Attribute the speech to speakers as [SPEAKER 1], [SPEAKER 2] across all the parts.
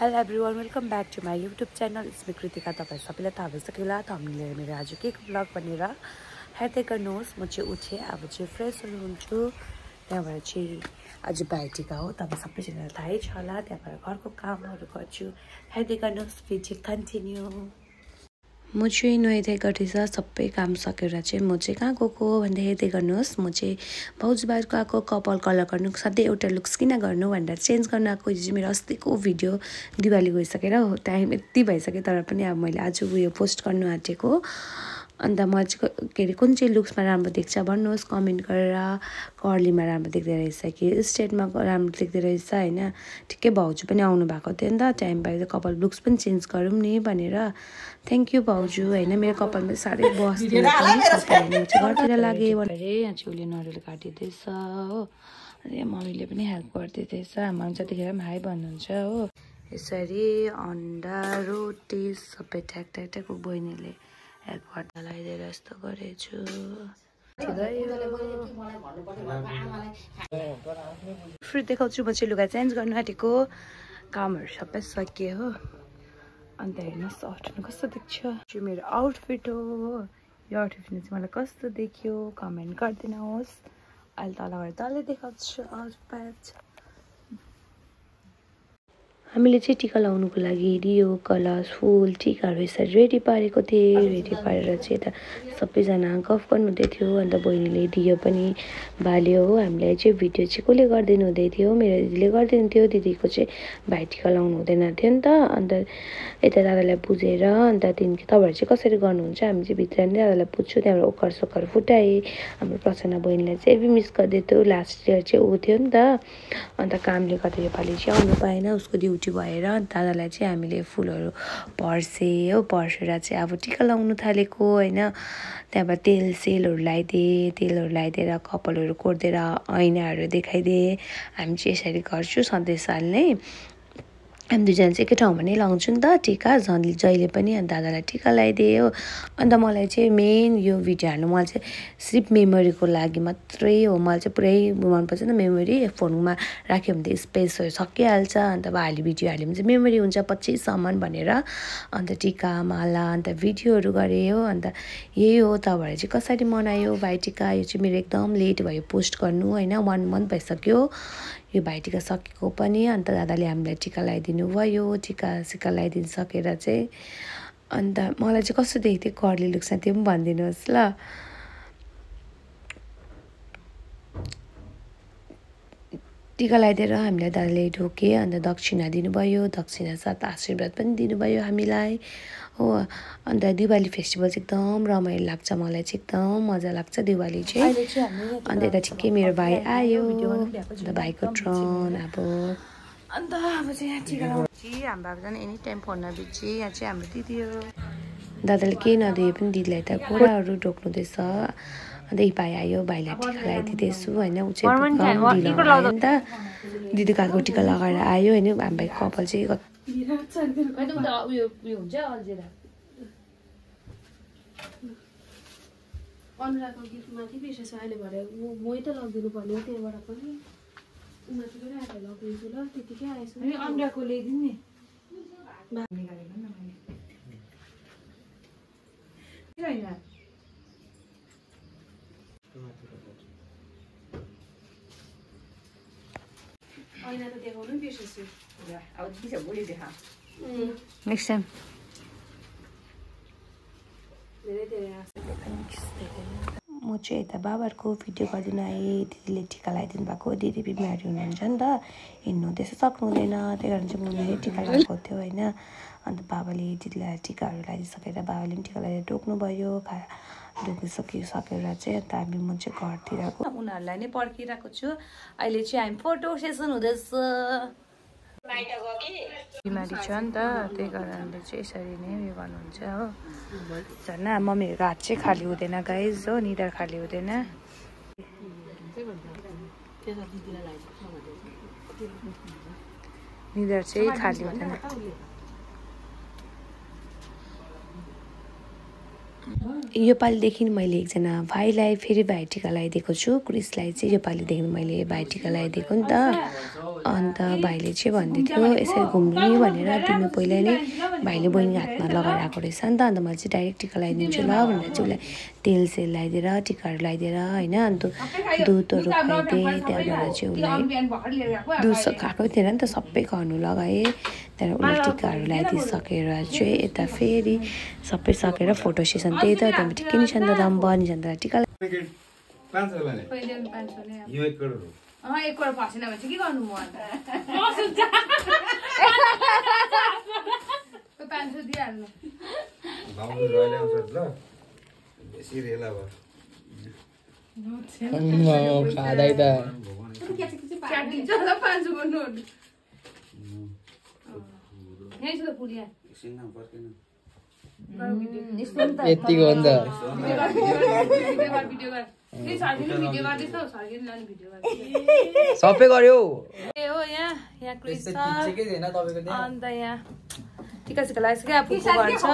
[SPEAKER 1] Hello everyone welcome back to my YouTube channel it's me Kritika. तपाईँ सबैलाई थाहा भइसक्यो होला थम्बनेलले मेरो आज के ब्लग भनेर हेर्दै गर्नुहोस्। म चाहिँ उठेँ, अब चाहिँ फ्रेसहरू हुन्छु। त्यहाँबाट चाहिँ आज भाइटिका हो, तपाईँ सबैजनालाई थाहै छ होला। त्यहाँबाट घरको कामहरू गर्छु, हेर्दै गर्नुहोस्। Video continue. म चाहिँ नुहाइधुवाइ गर्दैछ, सबै काम सकेर चाहिँ म चाहिँ कहाँ गएको भन्दा हेर्दै गर्नुहोस्। म चाहिँ भाउजू बाहिरको आएको कपाल कलर गर्नु, सधैँ एउटा लुक्स किन गर्नु भनेर चेन्ज गर्न आएको। यो चाहिँ मेरो अस्तिको भिडियो, दिवाली गइसकेर टाइम यति भइसक्यो तर पनि अब मैले आज उयो पोस्ट गर्नु आँटेको। अन्त मलाई चाहिँ के अरे कुन चाहिँ लुक्समा राम्रो देख्छ भन्नुहोस् कमेन्ट गरेर। कर्लीमा राम्रो देख्दो रहेछ कि स्ट्रेटमा राम्रो देख्दो रहेछ होइन। ठिकै भाउजू पनि आउनु भएको थियो नि त, टाइम पायो कपाल लुक्स पनि चेन्ज गरौँ नि भनेर। थ्याङ्क यू भाउजू होइन। मेरो कपालमा साह्रै बस्दैन घरतिर लागेँ अरे। यहाँ चाहिँ उसले नरिवल काटिँदैछ हो, मम्मीले पनि हेल्प गरिदिँदैछ। आमा जतिखेर पनि हाई भन्नुहुन्छ हो। यसरी अन्डा रोटी सबै ठ्याक ठ्याक ठ्याक बहिनीले हेल्प गर्दा लगाइदिएर यस्तो गरेछु। फ्रुट देखाउँछु। म चाहिँ लुगा चेन्ज गर्नु आँटेको, कामहरू सबै सकियो हो। अन्त हेर्नुहोस् आउटफिट कस्तो देख्छ, यो मेरो आउटफिट हो। यो आउटफिटमा चाहिँ मलाई कस्तो देखियो कमेन्ट गरिदिनुहोस्। अहिले तलबाट तलै देखाउँछु आउटफिट। हामीले चाहिँ टिका लाउनुको लागि रियो कलश फुल टिकाहरू यसरी रेडी पारेको थिएँ। रेडी पारेर चाहिँ यता सबैजना गफ गर्नुहुँदै थियो। अन्त बहिनीले दियो पनि बाल्यो हो। हामीलाई चाहिँ भिडियो चाहिँ कसले गरिदिनु हुँदै थियो, मेरो दिदीले गरिदिनु थियो। दिदीको चाहिँ भाइ टिका लाउनु हुँदैन थियो नि त। अन्त यता दादालाई बुझेर अन्त तपाईँहरू चाहिँ कसरी गर्नुहुन्छ, हामी चाहिँ भित्र नै दादालाई बुझ्छु। त्यहाँबाट ओखर सोखर फुटाएँ। हाम्रो प्रसन्न बहिनीलाई चाहिँ एभी मिस गर्दै थियो। लास्ट इयर चाहिँ ऊ थियो नि त, अन्त कामले गर्दा योपालि चाहिँ आउनु पाएन, उसको ड्युटी भएर। दादालाई चाहिँ हामीले फुलहरू पर्से हो, पर्सेर चाहिँ अब टिका लाउनु थालेको होइन। त्यहाँबाट तेलसेलहरू लगाइदिएँ, तेलहरू लगाइदिएर कपालहरू कोरिदिएर ऐनाहरू देखाइदिएँ। हामी चाहिँ यसरी गर्छु सधैँ साल नै। हामी दुईजना चाहिँ एकै ठाउँमा नै लाउँछु नि त टिका, जहिले पनि। अन्त दादालाई टिका लगाइदिएँ हो। अन्त मलाई चाहिँ मेन यो भिडियो हाल्नु मलाई चाहिँ सिर्फ मेमोरीको लागि मात्रै हो। मलाई चाहिँ पुरै मनपर्छ नि त मेमोरी। फोनमा राख्यो भने त स्पेसहरू सकिहाल्छ। अन्त अब भिडियो हाल्यो भने चाहिँ मेमोरी हुन्छ पछिसम्म भनेर। अन्त टिका माला अन्त भिडियोहरू गरेँ हो। अन्त यही हो। तपाईँहरू चाहिँ कसरी मनायो भाइटिका। यो चाहिँ मेरो एकदम लेट भयो पोस्ट गर्नु होइन, 1 मन्थ भइसक्यो यो भाइटिका सकेको पनि। अन्त दादाले हामीलाई टिका लगाइदिनु भयो। टिका सिका लगाइदिनु सकेर चाहिँ अन्त मलाई चाहिँ कस्तो देख्थ्यो कर्ली लुक्समा त्यो पनि भनिदिनुहोस् ल। टिका लगाइदिएर हामीलाई दादाले ढोके। अन्त दक्षिणा दिनुभयो, दक्षिणा साथ आशीर्वाद पनि दिनुभयो हामीलाई हो। अन्त दिवाली फेस्टिभल चाहिँ एकदम रमाइलो लाग्छ मलाई चाहिँ, एकदम मजा लाग्छ दिवाली चाहिँ। अन्त यता ठिकै मेरो भाइ आयो, अन्त भाइको ट्रन अब। अन्त अब चाहिँ यहाँ टिका लगाउँछु। हाम्रो बाबा झन् एनी टाइम फोनमा बिजी। यहाँ चाहिँ हाम्रो दिदी हो, दादाले केही नदिए पनि दिदीलाई त घोडाहरू ढोक्नुहुँदैछ। अन्त यी भाइ आयो, भाइलाई टिका लगाइदिँदैछु होइन। ऊ चाहिँ ढिलो आयो नि त, दिदी कालको टिका लगाएर आयो होइन। हाम्रो भाइको कपाल चाहिँ
[SPEAKER 2] अनुरागको गिफ्टमाथि विशेष अहिले भरे मै त लगिदिनु पर्ने हो। त्यहीबाट पनि उनीहरू पनि आएर लगिदिन्छु ल। त्यतिकै आएछु अनुरागको ल्याइदिनु नि। ऐना त देखाउनु बिर्सेछु।
[SPEAKER 1] नेक्स्ट टाइम म चाहिँ यता बाबाहरूको भिडियो गरिदिनु आएँ। दिदीले टिका लगाइदिनु भएको, दिदी बिमारी हुनुहुन्छ नि त, हिँड्नु त्यसो सक्नु हुँदैन, त्यही कारण चाहिँ मम्मीले टिका लगाएको थियो होइन। अन्त बाबाले दिदीलाई टिकाहरू लगाइदिइसकेर बाबाले पनि टिका लगाएर ढोक्नुभयो। ढोकिसकेर चाहिँ अन्त म चाहिँ घरतिरको उनीहरूलाई नै पर्खिरहेको छु। अहिले चाहिँ हामी फोटो सेसन हुँदैछ। बिमारी छ नि त, त्यही कारणले चाहिँ यसरी नै उयो गर्नुहुन्छ हो। झन् मम्मीहरूको हात चाहिँ खाली हुँदैन गाइज हो, निधार खाली हुँदैन। निधार चाहिँ खाली हुँदैन। योपालिदेखि मैले एकजना भाइलाई फेरि भाइटिका लगाइदिएको छु। क्रिसलाई चाहिँ योपालिदेखि मैले भाइटिका लगाइदिएको नि त अन्त भाइले चाहिँ भन्दै थियो यसरी घुम्नु नि भनेर तिमी पहिला नै भाइले बहिनीको हातमा लगाएर आएको रहेछ नि त अन्त मैले चाहिँ डाइरेक्ट टिका लगाइदिन्छु ल भनेर चाहिँ उसलाई तेल सेल लगाइदिएर टिकाहरू लगाइदिएर होइन अन्त दुधहरू खुवाइदिएँ त्यहाँबाट चाहिँ उसलाई दुध खाएको थिएन नि त सबै खुवाउनु लगाएँ त्यहाँबाट उसलाई टिकाहरू लगाइदिइसकेर चाहिँ यता फेरि सबै सकेर फोटो सेसन त्यही त त्यहाँबाट ठिकै नि छन् त लम्बा नि छन् त टिका
[SPEAKER 2] एक करोड फसेन भने चाहिँ के गर्नु म अन्त 500 दिइहाल्नु
[SPEAKER 3] खाँदै त
[SPEAKER 2] काटिन्छ होला 500 को नोट यही छ त पुलिया
[SPEAKER 3] यतिको हो नि त सबै गर्यो
[SPEAKER 2] ए हो यहाँ क्रिस छ अन्त यहाँ टिका सिका लगाइसक्यो फुपू गर्छ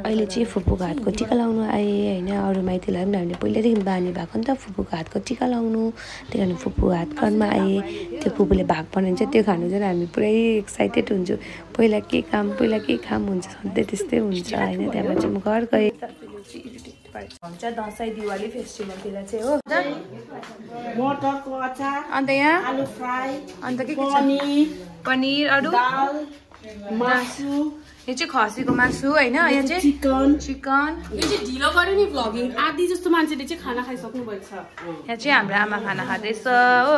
[SPEAKER 1] अहिले चाहिँ फुपूको हातको टिका लाउनु आएँ होइन अरू माइतीलाई पनि हामीले पहिल्यैदेखि बानी भएको नि त फुपूको हातको टिका लाउनु त्यही कारण फुपूको हात कानमा आएँ त्यो फुपूले भाग बनाइन्छ त्यो खानु चाहिँ हामी पुरै एक्साइटेड हुन्छु पहिला के खाम हुन्छ सधैँ त्यस्तै हुन्छ होइन त्यहाँबाट चाहिँ म घर गएँ भन्छ दसैँ दिवाली फेस्टिभलतिर चाहिँ हो
[SPEAKER 4] मटरको अचार
[SPEAKER 2] अन्त यहाँ
[SPEAKER 4] आलु फ्राई
[SPEAKER 2] अन्त के छ पनिर अरू
[SPEAKER 4] मासु
[SPEAKER 2] यो चाहिँ खसीको मासु होइन यहाँ चाहिँ चिकन
[SPEAKER 4] यो चाहिँ ढिलो गर्यो नि भ्लगिङ आधी जस्तो मान्छेले चाहिँ खाना खाइसक्नु भएको छ
[SPEAKER 2] यहाँ चाहिँ हाम्रो आमा खाना खाँदैछ हो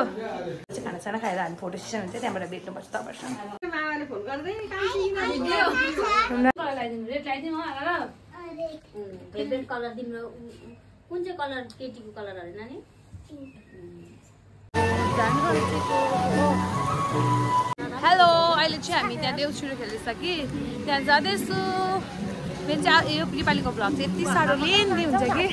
[SPEAKER 2] खानासाना खाएर हामी फोटो सेसन हुन्छ त्यहाँबाट भेट्नुपर्छ तपाईँहरूसँग
[SPEAKER 4] आमाले फोन गर्दै
[SPEAKER 5] फेभरेट कलर तिम्रो कुन चाहिँ कलर केटीको कलर अरे नानी
[SPEAKER 2] हेलो अहिले चाहिँ हामी त्यहाँ देउसुरो खेल्दैछ कि त्यहाँ जाँदैछु मेरो चाहिँ यो नेपालीको भ्लग चाहिँ यति साह्रो लेन्दी हुन्छ कि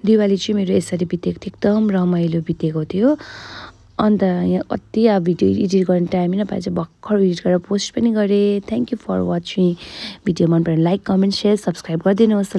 [SPEAKER 1] दिवाली चाहिँ मेरो यसरी बितेको थियो एकदम रमाइलो बितेको थियो अन्त यहाँ कति अब भिडियो एडिट गर्ने टाइमै नपाए चाहिँ भर्खर एडिट गरेर पोस्ट पनि गरेँ thank you for watching video मन पऱ्यो लाइक कमेन्ट सेयर सब्सक्राइब गरिदिनुहोस्